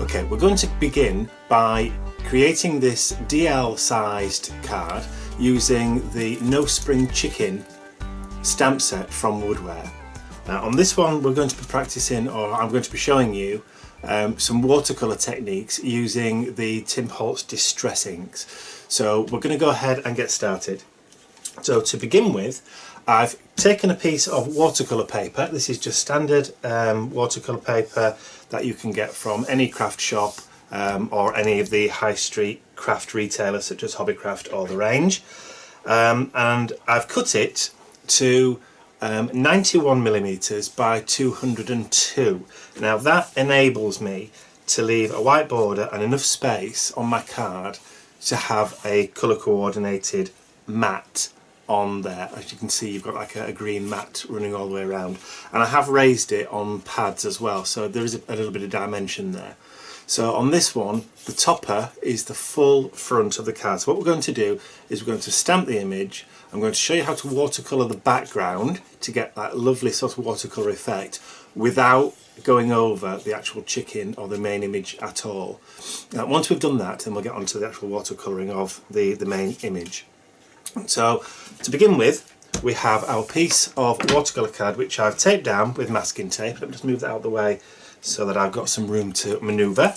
Okay, we're going to begin by creating this DL sized card using the No Spring Chicken stamp set from Woodware. Now on this one we're going to be practicing, or I'm going to be showing you some watercolour techniques using the Tim Holtz Distress inks. So we're going to go ahead and get started. So to begin with, I've taken a piece of watercolour paper. This is just standard watercolour paper that you can get from any craft shop or any of the high street craft retailers such as Hobbycraft or The Range. And I've cut it to 91mm by 202. Now that enables me to leave a white border and enough space on my card to have a colour coordinated mat on there. As you can see, you've got like a green mat running all the way around, and I have raised it on pads as well, so there is a little bit of dimension there. So on this one, the topper is the full front of the card. So what we're going to do is we're going to stamp the image. I'm going to show you how to watercolour the background to get that lovely sort of watercolour effect without going over the actual chicken or the main image at all. Now once we've done that, then we'll get on to the actual watercolouring of the main image. So to begin with, we have our piece of watercolour card which I've taped down with masking tape. Let me just move that out of the way so that I've got some room to manoeuvre.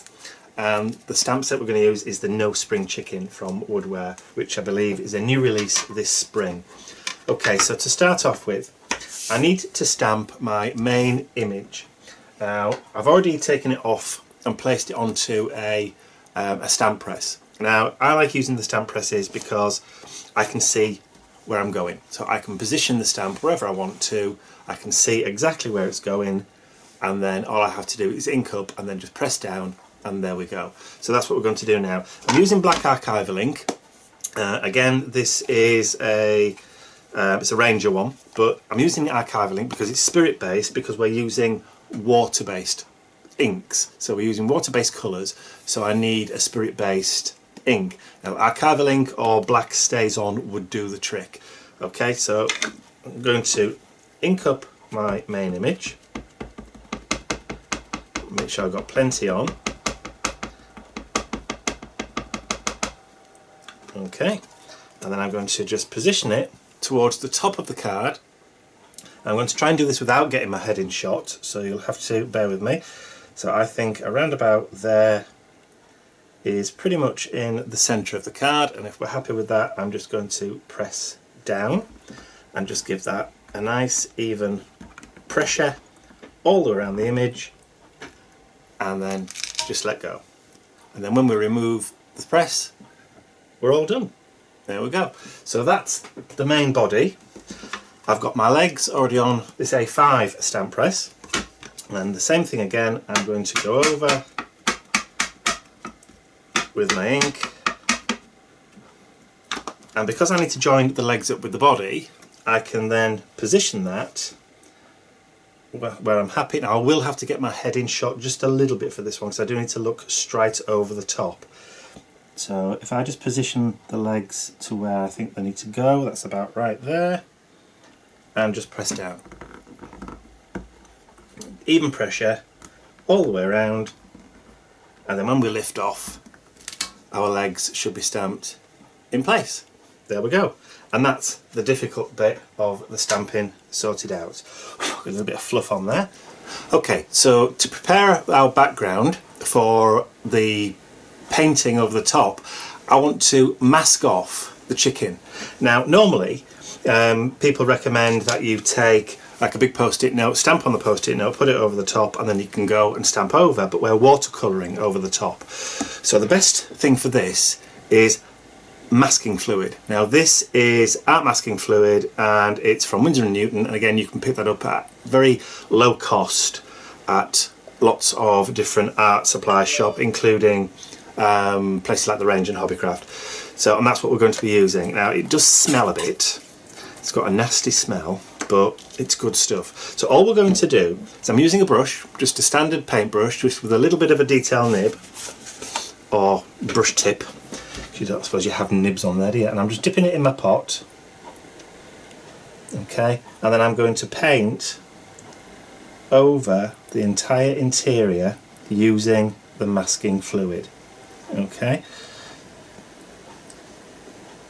And the stamp set we're going to use is the No Spring Chicken from Woodware, which I believe is a new release this spring. Okay, so to start off with, I need to stamp my main image. Now I've already taken it off and placed it onto a stamp press. Now I like using the stamp presses because I can see where I'm going, so I can position the stamp wherever I want to. I can see exactly where it's going, and then all I have to do is ink up and then just press down, and there we go. So that's what we're going to do now. I'm using black archival ink. Again, this is it's a Ranger one, but I'm using the archival ink because it's spirit based, because we're using water based inks. So we're using water based colours, so I need a spirit based ink. Now archival ink or black stays on would do the trick. Okay, so I'm going to ink up my main image, make sure I've got plenty on. Okay, and then I'm going to just position it towards the top of the card. I'm going to try and do this without getting my head in shot, so you'll have to bear with me. So I think around about there is pretty much in the centre of the card, and if we're happy with that, I'm just going to press down and just give that a nice even pressure all the way around the image, and then just let go. And then when we remove the press, we're all done. There we go. So that's the main body. I've got my legs already on this A5 stamp press, and the same thing again, I'm going to go over with my ink, and because I need to join the legs up with the body, I can then position that where I'm happy. Now I will have to get my head in shot just a little bit for this one, because I do need to look straight over the top. So if I just position the legs to where I think they need to go, that's about right there, and just press down. Even pressure all the way around, and then when we lift off, our legs should be stamped in place. There we go. And that's the difficult bit of the stamping sorted out. Got a little bit of fluff on there. Okay, so to prepare our background for the painting over the top, I want to mask off the chicken. Now normally people recommend that you take like a big post-it note, stamp on the post-it note, put it over the top, and then you can go and stamp over, but we're watercolouring over the top. So the best thing for this is masking fluid. Now this is art masking fluid, and it's from Winsor & Newton, and again you can pick that up at very low cost at lots of different art supply shops, including places like The Range and Hobbycraft. So, and that's what we're going to be using. Now it does smell a bit, it's got a nasty smell, but it's good stuff. So all we're going to do is, I'm using a brush, just a standard paintbrush, just with a little bit of a detail nib or brush tip. You don't suppose you have nibs on there, do you? And I'm just dipping it in my pot. Okay, and then I'm going to paint over the entire interior using the masking fluid. Okay,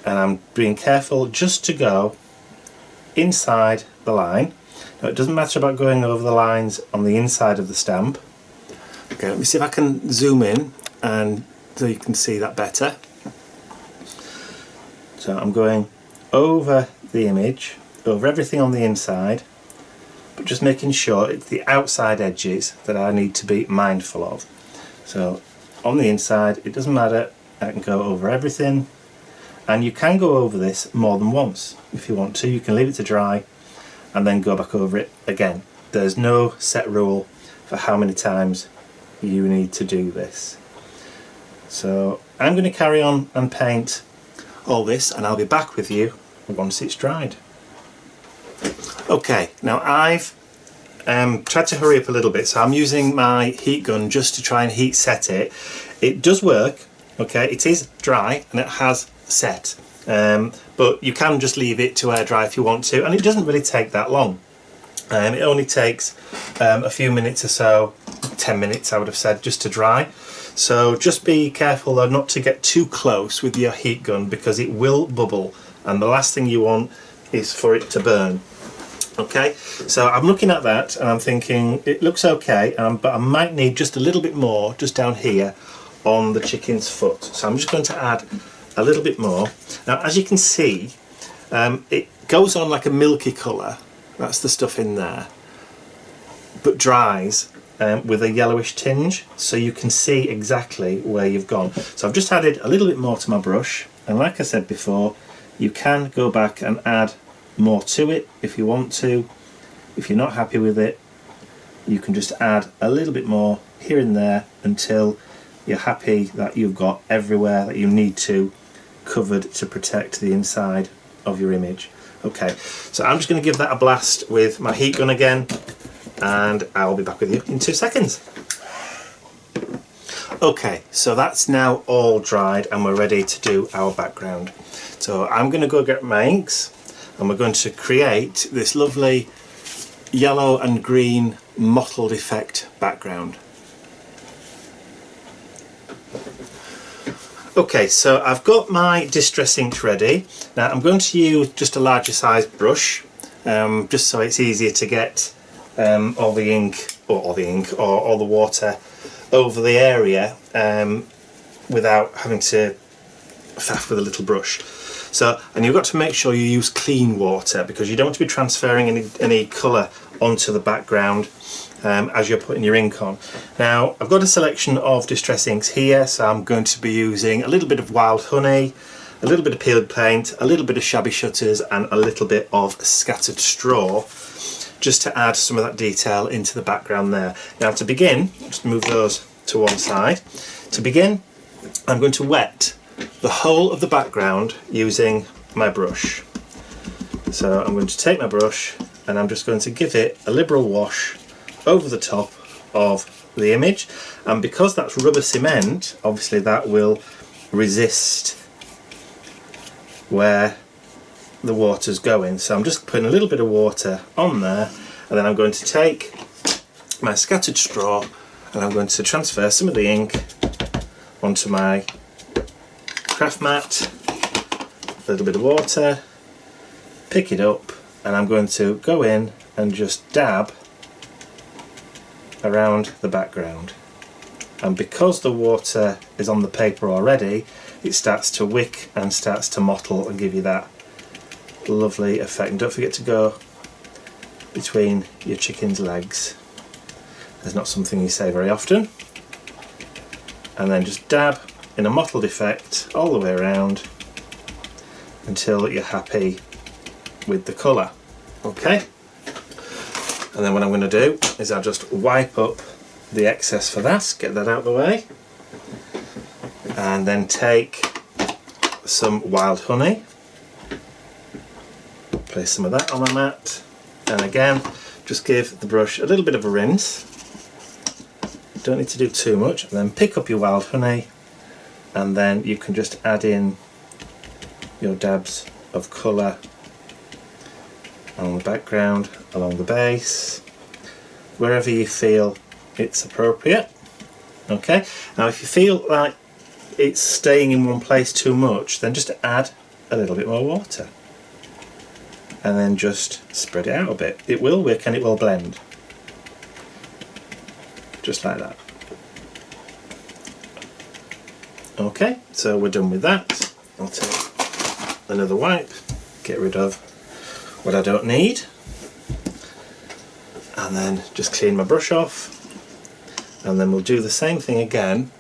and I'm being careful just to go inside the line. Now it doesn't matter about going over the lines on the inside of the stamp. Okay, let me see if I can zoom in and so you can see that better. So I'm going over the image, over everything on the inside, but just making sure it's the outside edges that I need to be mindful of. So on the inside, it doesn't matter, I can go over everything, and you can go over this more than once if you want to. You can leave it to dry and then go back over it again. There's no set rule for how many times you need to do this. So I'm going to carry on and paint all this, and I'll be back with you once it's dried. Okay, now I've tried to hurry up a little bit, so I'm using my heat gun just to try and heat set it. It does work, okay, it is dry and it has set, but you can just leave it to air dry if you want to, and it doesn't really take that long. It only takes a few minutes or so, 10 minutes I would have said, just to dry. So just be careful though not to get too close with your heat gun, because it will bubble, and the last thing you want is for it to burn. Okay, so I'm looking at that and I'm thinking it looks okay, but I might need just a little bit more just down here on the chicken's foot. So I'm just going to add a little bit more. Now as you can see, it goes on like a milky colour, that's the stuff in there, but dries with a yellowish tinge, so you can see exactly where you've gone. So I've just added a little bit more to my brush, and like I said before, you can go back and add more to it if you want to. If you're not happy with it, you can just add a little bit more here and there until you're happy that you've got everywhere that you need to covered to protect the inside of your image. Okay, so I'm just going to give that a blast with my heat gun again, and I'll be back with you in 2 seconds. Okay, so that's now all dried and we're ready to do our background. So I'm going to go get my inks, and we're going to create this lovely yellow and green mottled effect background. Okay, so I've got my distress inks ready. Now I'm going to use just a larger size brush, just so it's easier to get all the ink or all the water over the area without having to faff with a little brush. So, and you've got to make sure you use clean water, because you don't want to be transferring any colour onto the background as you're putting your ink on. Now I've got a selection of distress inks here, so I'm going to be using a little bit of wild honey, a little bit of peeled paint, a little bit of shabby shutters, and a little bit of scattered straw, just to add some of that detail into the background there. Now to begin, just move those to one side. To begin, I'm going to wet the whole of the background using my brush. So I'm going to take my brush and I'm just going to give it a liberal wash over the top of the image, and because that's rubber cement, obviously that will resist where the water's going. So I'm just putting a little bit of water on there, and then I'm going to take my scattered straw and I'm going to transfer some of the ink onto my craft mat, a little bit of water, pick it up, and I'm going to go in and just dab around the background. And because the water is on the paper already, it starts to wick and starts to mottle and give you that lovely effect. And don't forget to go between your chicken's legs. There's not something you say very often. And then just dab in a mottled effect all the way around until you're happy with the colour. Okay? And then what I'm going to do is I'll just wipe up the excess for that, get that out of the way, and then take some wild honey, place some of that on my mat, and again just give the brush a little bit of a rinse. Don't need to do too much, and then pick up your wild honey, and then you can just add in your dabs of colour along the background, along the base, wherever you feel it's appropriate. Okay, now if you feel like it's staying in one place too much, then just add a little bit more water and then just spread it out a bit. It will wick and it will blend, just like that. Okay, so we're done with that. I'll take another wipe, get rid of what I don't need, and then just clean my brush off, and then we'll do the same thing again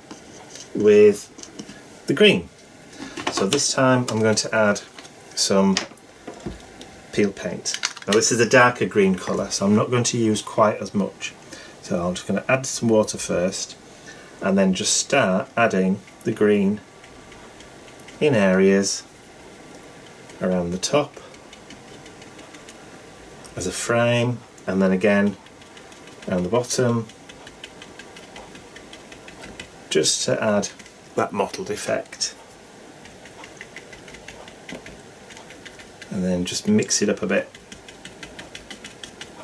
with the green. So this time I'm going to add some peel paint. Now this is a darker green colour, so I'm not going to use quite as much. So I'm just going to add some water first and then just start adding the green in areas around the top as a frame, and then again around the bottom, just to add that mottled effect. And then just mix it up a bit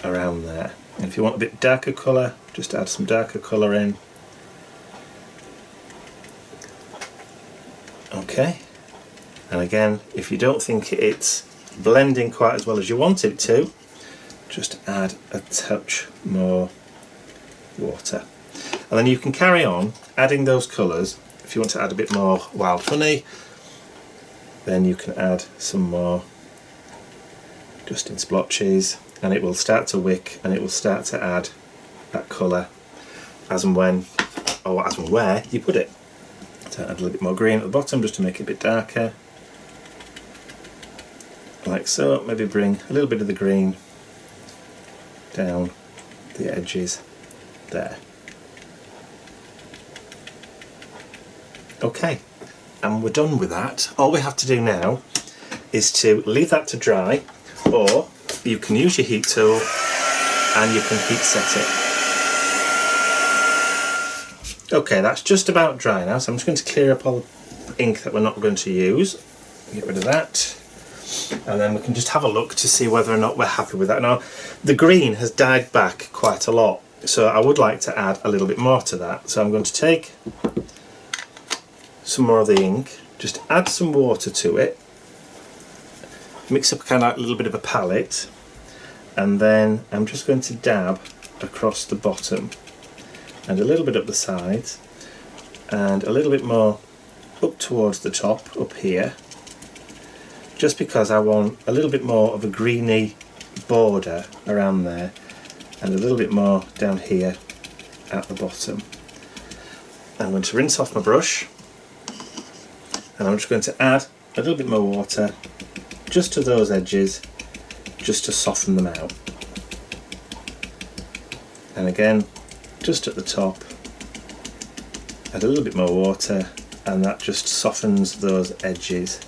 around there. And if you want a bit darker colour, just add some darker colour in. Okay, and again, if you don't think it's blending quite as well as you want it to, just add a touch more water. And then you can carry on adding those colours. If you want to add a bit more wild honey, then you can add some more just in splotches, and it will start to wick and it will start to add that colour as and when, or as and where you put it. So add a little bit more green at the bottom just to make it a bit darker, like so. Maybe bring a little bit of the green down the edges there. Okay, and we're done with that. All we have to do now is to leave that to dry, or you can use your heat tool and you can heat set it. Okay, that's just about dry now, so I'm just going to clear up all the ink that we're not going to use. Get rid of that, and then we can just have a look to see whether or not we're happy with that. Now, the green has died back quite a lot, so I would like to add a little bit more to that. So I'm going to take some more of the ink, just add some water to it, mix up kind of like a little bit of a palette, and then I'm just going to dab across the bottom and a little bit up the sides and a little bit more up towards the top up here, just because I want a little bit more of a greeny border around there and a little bit more down here at the bottom. I'm going to rinse off my brush and I'm just going to add a little bit more water just to those edges, just to soften them out. And again, just at the top, add a little bit more water, and that just softens those edges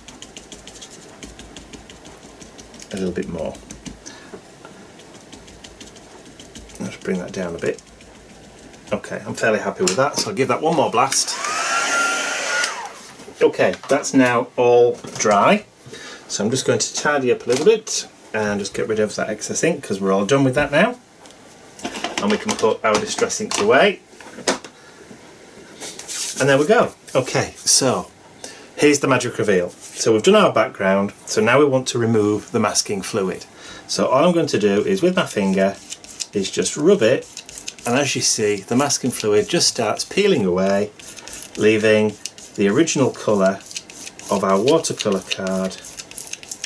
a little bit more. Let's bring that down a bit. Okay, I'm fairly happy with that, so I'll give that one more blast. Okay, that's now all dry, so I'm just going to tidy up a little bit and just get rid of that excess ink, because we're all done with that now. And we can put our distress inks away. And there we go. Okay, so here's the magic reveal. So we've done our background, so now we want to remove the masking fluid. So all I'm going to do is with my finger is just rub it, and as you see the masking fluid just starts peeling away, leaving the original colour of our watercolour card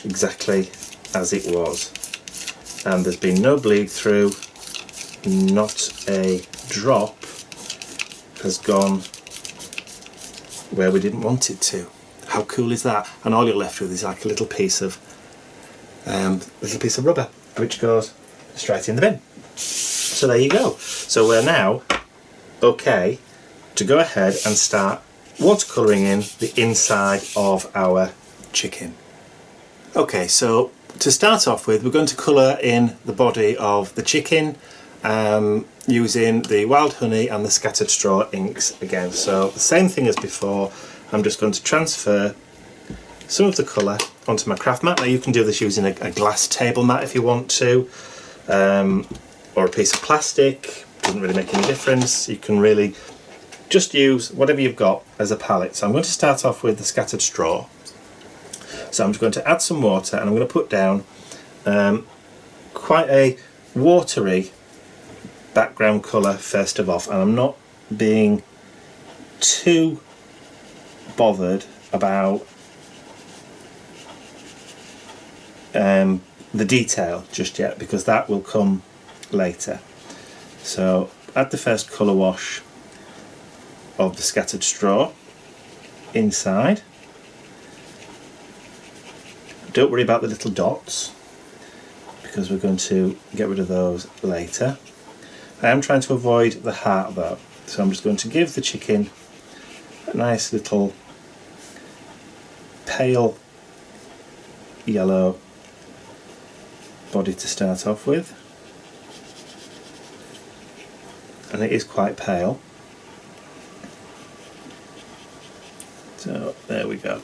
exactly as it was. And there's been no bleed through, not a drop has gone where we didn't want it to. How cool is that? And all you're left with is like a little piece of rubber, which goes straight in the bin. So there you go. So we're now okay to go ahead and start watercolouring in the inside of our chicken. Okay, so to start off with, we're going to colour in the body of the chicken using the wild honey and the scattered straw inks again. So the same thing as before, I'm just going to transfer some of the colour onto my craft mat. Now you can do this using a glass table mat if you want to, or a piece of plastic, doesn't really make any difference. You can really just use whatever you've got as a palette. So I'm going to start off with the scattered straw. So I'm just going to add some water, and I'm going to put down quite a watery background colour first of all, and I'm not being too bothered about the detail just yet, because that will come later. So add the first colour wash of the scattered straw inside. Don't worry about the little dots, because we're going to get rid of those later. I am trying to avoid the heart though, so I'm just going to give the chicken a nice little pale yellow body to start off with, and it is quite pale. So there we go.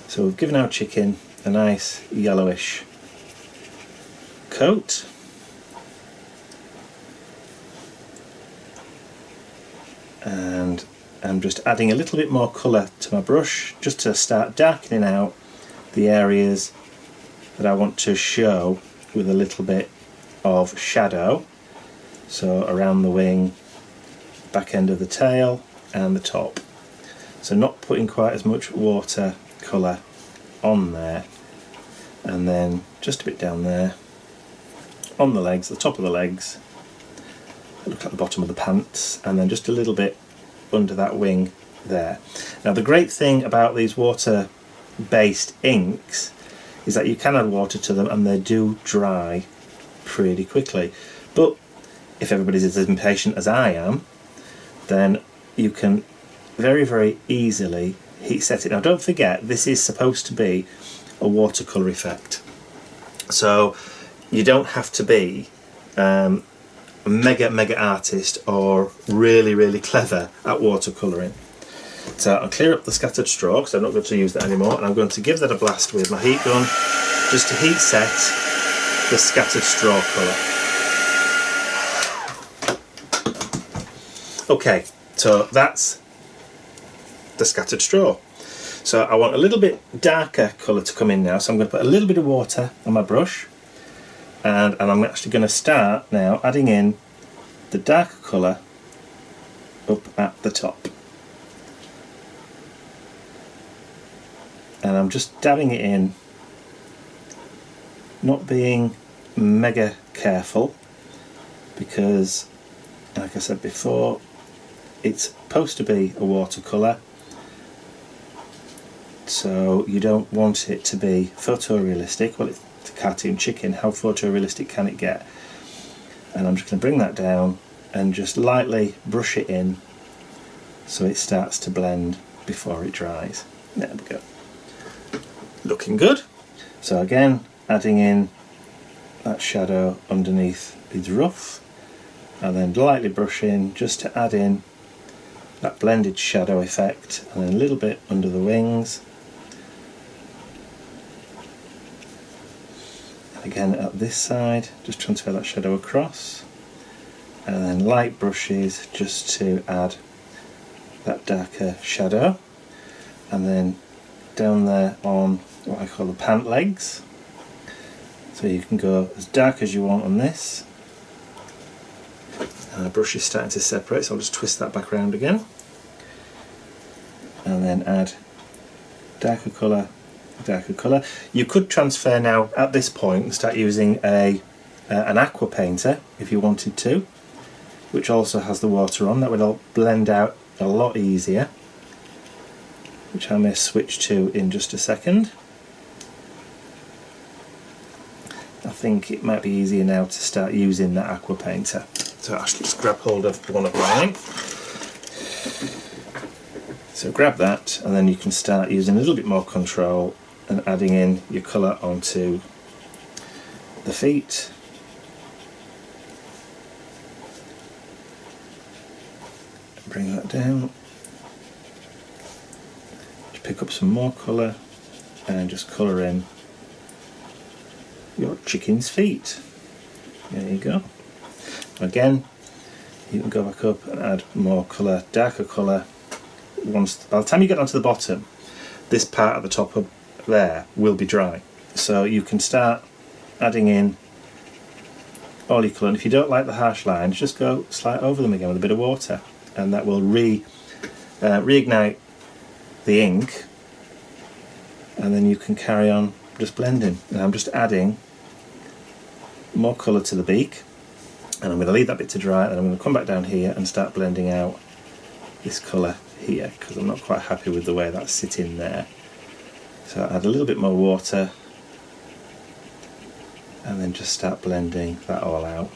So we've given our chicken a nice yellowish coat. And I'm just adding a little bit more colour to my brush, just to start darkening out the areas that I want to show with a little bit of shadow. So around the wing, back end of the tail and the top. So not putting quite as much water colour on there, and then just a bit down there on the legs, the top of the legs, look at the bottom of the pants, and then just a little bit under that wing there. Now the great thing about these water based inks is that you can add water to them and they do dry pretty quickly, but if everybody's as impatient as I am, then you can very easily heat set it. Now don't forget, this is supposed to be a watercolour effect, so you don't have to be a mega artist or really clever at watercolouring. So I'll clear up the scattered straw because I'm not going to use that anymore, and I'm going to give that a blast with my heat gun just to heat set the scattered straw colour. Okay, so that's the scattered straw. So I want a little bit darker colour to come in now, so I'm going to put a little bit of water on my brush, and I'm actually going to start now adding in the darker colour up at the top. And I'm just dabbing it in, not being mega careful, because like I said before, it's supposed to be a watercolour, so you don't want it to be photorealistic. Well, it's a cartoon chicken, how photorealistic can it get? And I'm just going to bring that down and just lightly brush it in so it starts to blend before it dries. There we go. Looking good. So again, adding in that shadow underneath his ruff, and then lightly brush in just to add in that blended shadow effect, and then a little bit under the wings. And again at this side, just transfer that shadow across, and then light brushes just to add that darker shadow, and then down there on what I call the pant legs. So you can go as dark as you want on this. And the brush is starting to separate, so I'll just twist that back around again. And then add darker colour, darker colour. You could transfer now at this point and start using an aqua painter if you wanted to, which also has the water on. That would all blend out a lot easier, which I may switch to in just a second. I think it might be easier now to start using that aqua painter. So I'll actually just grab hold of one of mine. So grab that, and then you can start using a little bit more control and adding in your colour onto the feet. Bring that down. Just pick up some more colour and just colour in your chicken's feet. There you go. Again, you can go back up and add more colour, darker colour. Once, by the time you get onto the bottom, this part at the top of there will be dry. So you can start adding in all your colour, and if you don't like the harsh lines, just go slide over them again with a bit of water, and that will reignite the ink, and then you can carry on just blending. And I'm just adding more colour to the beak, and I'm going to leave that bit to dry, and I'm going to come back down here and start blending out this colour here, because I'm not quite happy with the way that's sitting there. So add a little bit more water, and then just start blending that all out.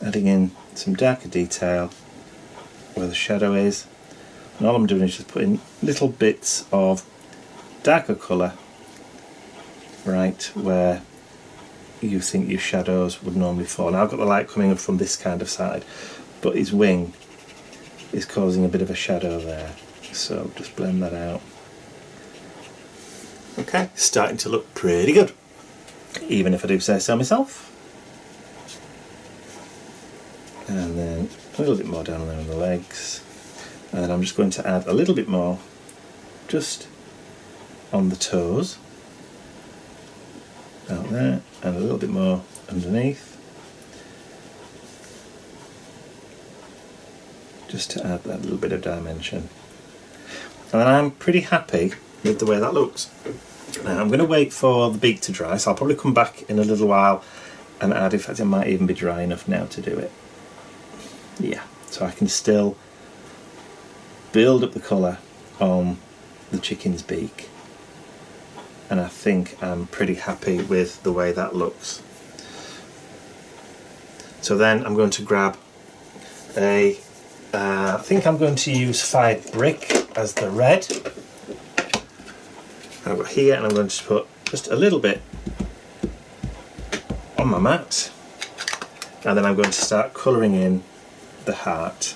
Adding in some darker detail where the shadow is, and all I'm doing is just putting little bits of darker colour right where you think your shadows would normally fall. Now I've got the light coming up from this kind of side, but his wing is causing a bit of a shadow there, so just blend that out. Okay, starting to look pretty good, even if I do say so myself. And then a little bit more down there on the legs, and then I'm just going to add a little bit more just on the toes out there, and a little bit more underneath, just to add that little bit of dimension. And then I'm pretty happy with the way that looks. Now I'm going to wait for the beak to dry, so I'll probably come back in a little while and add, in fact it might even be dry enough now to do it. Yeah, so I can still build up the colour on the chicken's beak, and I think I'm pretty happy with the way that looks. So then I'm going to grab a, I think I'm going to use 5 brick as the red. I've got here, and I'm going to put just a little bit on my mat, and then I'm going to start colouring in the heart.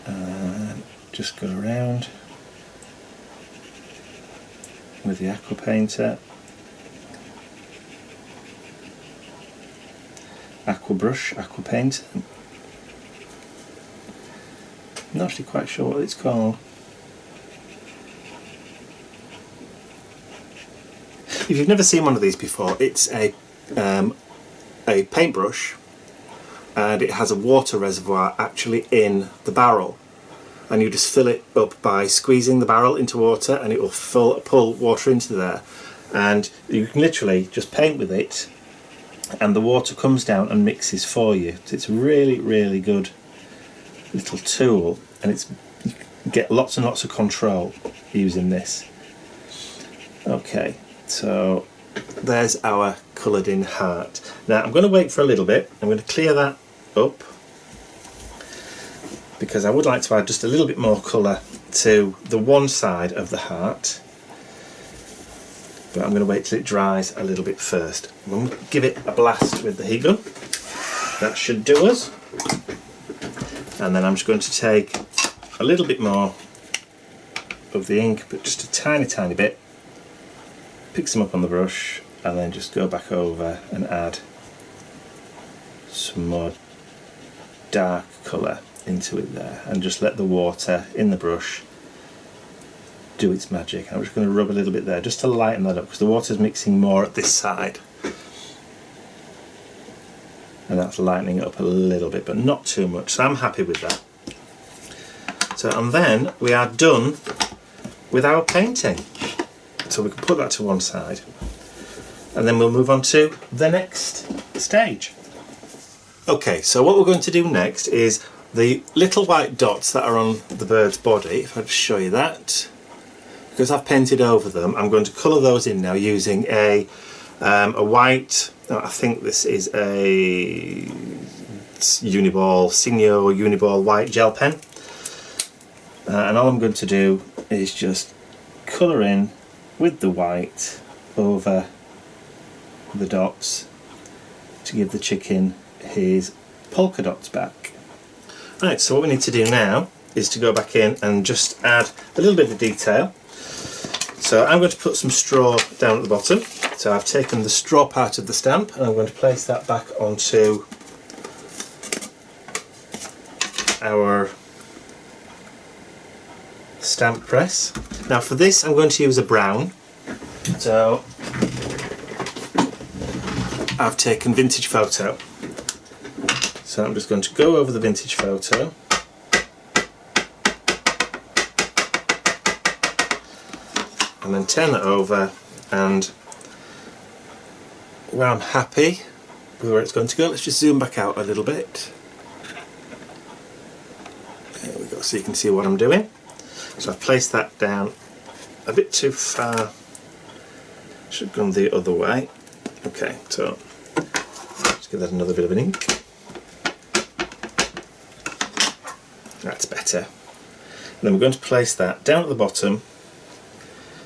And just go around with the aqua painter, aqua brush, aqua paint. I'm not actually quite sure what it's called. If you've never seen one of these before, it's a paintbrush, and it has a water reservoir actually in the barrel, and you just fill it up by squeezing the barrel into water, and it will pull water into there, and you can literally just paint with it, and the water comes down and mixes for you. So it's a really, really good little tool, and you get lots and lots of control using this. Okay, so there's our coloured in heart. Now I'm going to wait for a little bit. I'm going to clear that up, because I would like to add just a little bit more colour to the one side of the heart, but I'm going to wait till it dries a little bit first. I'm going to give it a blast with the heat gun. That should do us. And then I'm just going to take a little bit more of the ink, but just a tiny bit, pick some up on the brush, and then just go back over and add some more dark colour into it there, and just let the water in the brush do its magic. I'm just going to rub a little bit there just to lighten that up, because the water's mixing more at this side, and that's lightening it up a little bit, but not too much, so I'm happy with that. So, and then we are done with our painting, so we can put that to one side, and then we'll move on to the next stage. Okay, so what we're going to do next is the little white dots that are on the bird's body. If I just show you that, because I've painted over them, I'm going to colour those in now using a white, I think this is a Uniball, Signo Uniball white gel pen, and all I'm going to do is just colour in with the white over the dots to give the chicken his polka dots back. Right, so what we need to do now is to go back in and just add a little bit of detail. So I'm going to put some straw down at the bottom. So I've taken the straw part of the stamp and I'm going to place that back onto our stamp press. Now for this I'm going to use a brown. So I've taken Vintage Photo. So I'm just going to go over the Vintage Photo. And then turn that over, and where I'm happy with where it's going to go, let's just zoom back out a little bit. There we go, so you can see what I'm doing. So I've placed that down a bit too far, should have gone the other way. Okay, so let's give that another bit of an ink. That's better. And then we're going to place that down at the bottom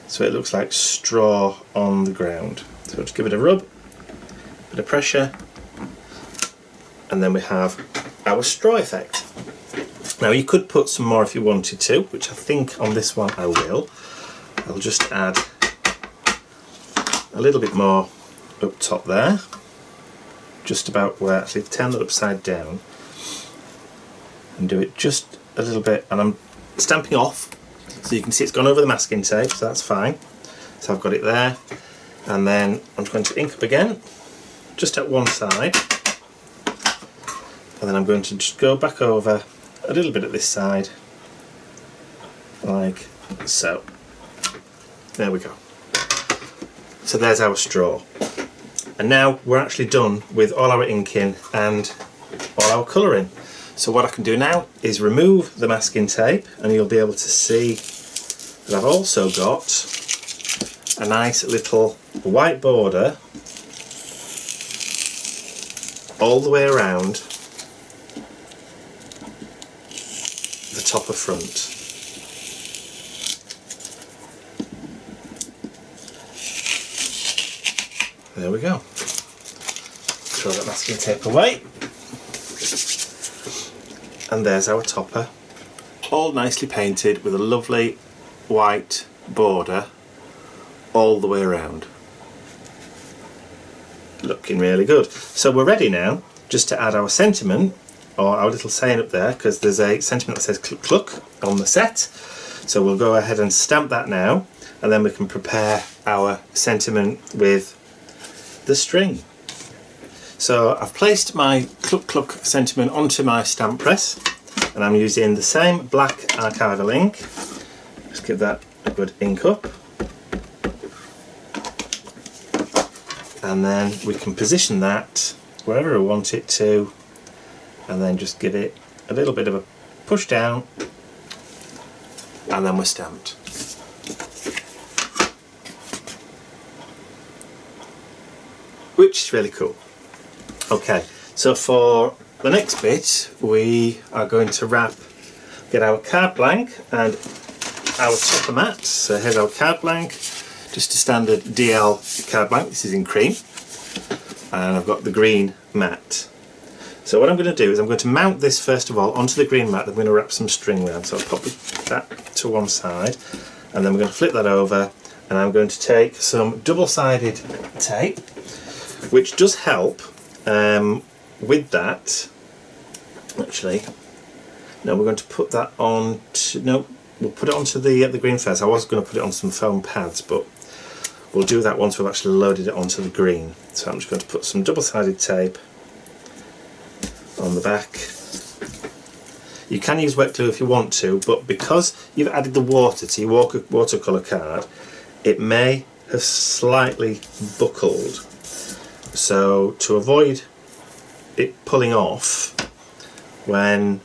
so it looks like straw on the ground. So just give it a rub, bit of pressure, and then we have our straw effect. Now you could put some more if you wanted to, which I think on this one I will. I'll just add a little bit more up top there, just about where, actually turn that upside down and do it just a little bit, and I'm stamping off. So you can see it's gone over the masking tape, so that's fine. So I've got it there, and then I'm going to ink up again, just at one side, and then I'm going to just go back over a little bit at this side, like so. There we go. So there's our straw. And now we're actually done with all our inking and all our colouring. So what I can do now is remove the masking tape, and you'll be able to see that I've also got a nice little white border all the way around the top of front. There we go. Throw that masking tape away. And there's our topper, all nicely painted with a lovely white border all the way around. Looking really good. So we're ready now just to add our sentiment, or our little saying up there, because there's a sentiment that says cluck cluck on the set. So we'll go ahead and stamp that now, and then we can prepare our sentiment with the string. So I've placed my cluck cluck sentiment onto my stamp press, and I'm using the same black archival ink. Just give that a good ink up, and then we can position that wherever we want it to, and then just give it a little bit of a push down, and then we're stamped. Which is really cool. Okay, so for the next bit we are going to get our card blank and our topper mat. So here's our card blank, just a standard DL card blank. This is in cream, and I've got the green mat. So what I'm going to do is I'm going to mount this first of all onto the green mat. I'm going to wrap some string around, so I'll pop that to one side, and then we're going to flip that over, and I'm going to take some double-sided tape, which does help with that. Actually, no, we're going to put that on we'll put it onto the green first. I was going to put it on some foam pads, but we'll do that once we've actually loaded it onto the green. So I'm just going to put some double-sided tape on the back. You can use wet glue if you want to, but because you've added the water to your watercolour card, it may have slightly buckled. So to avoid it pulling off when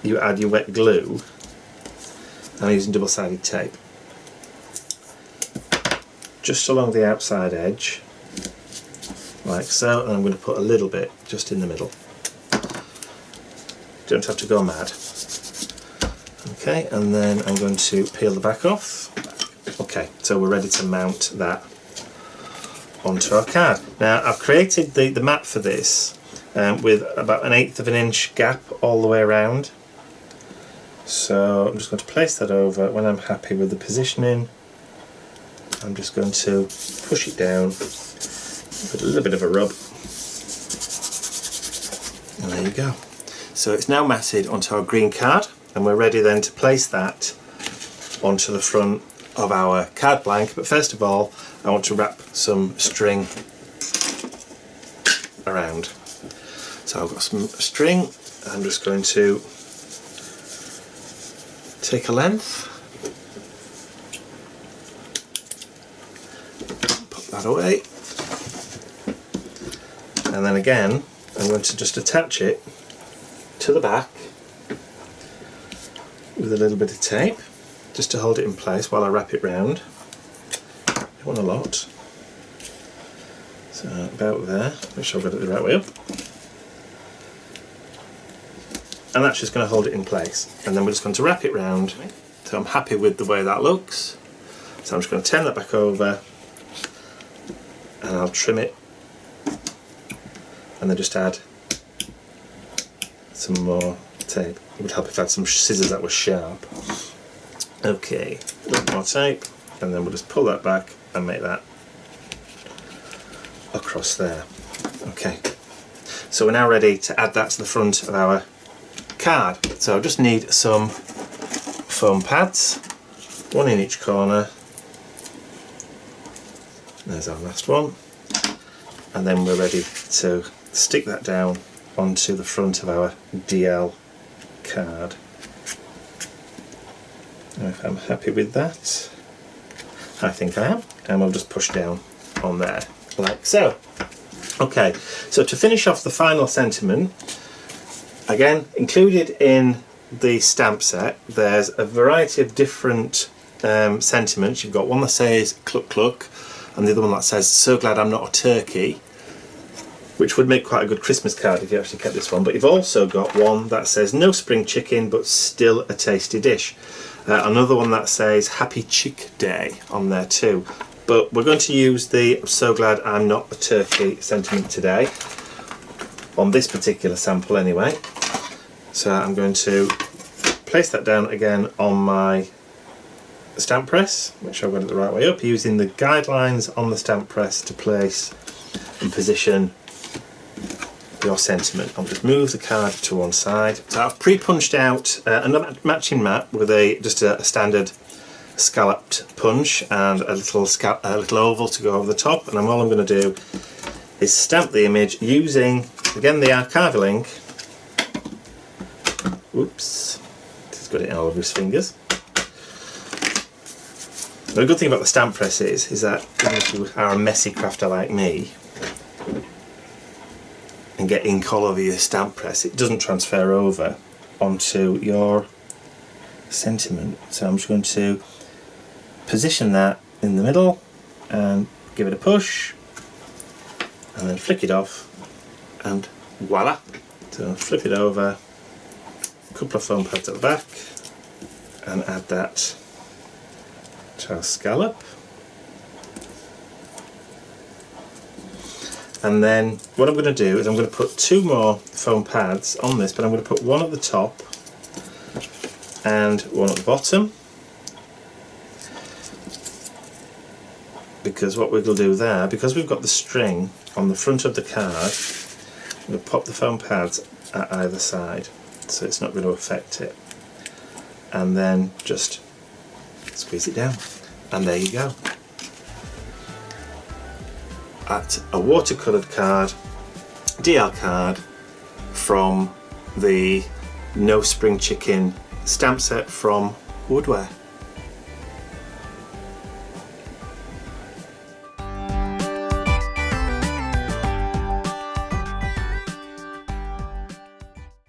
you add your wet glue, I'm using double-sided tape just along the outside edge, like so, and I'm going to put a little bit just in the middle. Don't have to go mad. Okay, and then I'm going to peel the back off. Okay, so we're ready to mount that onto our card. Now I've created the mat for this with about 1/8 of an inch gap all the way around. So I'm just going to place that over when I'm happy with the positioning. I'm just going to push it down with a little bit of a rub. And there you go. So it's now matted onto our green card, and we're ready then to place that onto the front of our card blank. But first of all, I want to wrap some string around. So I've got some string. I'm just going to take a length, put that away, and then again I'm going to just attach it to the back with a little bit of tape just to hold it in place while I wrap it round. I want a lot, so about there, make sure I've got it the right way up, and that's just going to hold it in place. And then we're just going to wrap it round. So I'm happy with the way that looks, so I'm just going to turn that back over and I'll trim it, and then just add some more tape. It would help if I had some scissors that were sharp. Okay, a little more tape, and then we'll just pull that back and make that across there. Okay, so we're now ready to add that to the front of our card. So I just need some foam pads, one in each corner. There's our last one, and then we're ready to stick that down onto the front of our DL card. And if I'm happy with that, I think I am, and we'll just push down on there like so. Okay, so to finish off the final sentiment, again, included in the stamp set, there's a variety of different sentiments. You've got one that says cluck cluck, and the other one that says so glad I'm not a turkey, which would make quite a good Christmas card if you actually kept this one. But you've also got one that says no spring chicken but still a tasty dish. Another one that says happy chick day on there too. But we're going to use the so glad I'm not a turkey sentiment today, on this particular sample anyway. So I'm going to place that down again on my stamp press, make sure I've got it the right way up, using the guidelines on the stamp press to place and position your sentiment. I'll just move the card to one side. So I've pre-punched out another matching mat with just a standard scalloped punch and a little oval to go over the top, and all I'm going to do is stamp the image using, again, the archival ink. Oops, he's got it all over his fingers. The good thing about the stamp press is that even if you are a messy crafter like me and get ink all over your stamp press, it doesn't transfer over onto your sentiment. So I'm just going to position that in the middle and give it a push, and then flick it off, and voila! So flip it over, a couple of foam pads at the back, and add that to our scallop. And then what I'm going to do is I'm going to put two more foam pads on this, but I'm going to put one at the top and one at the bottom, because what we'll do there, because we've got the string on the front of the card, I'm going to pop the foam pads at either side so it's not going to affect it, and then just squeeze it down, and there you go. At a watercoloured card, DL card from the No Spring Chicken stamp set from Woodware.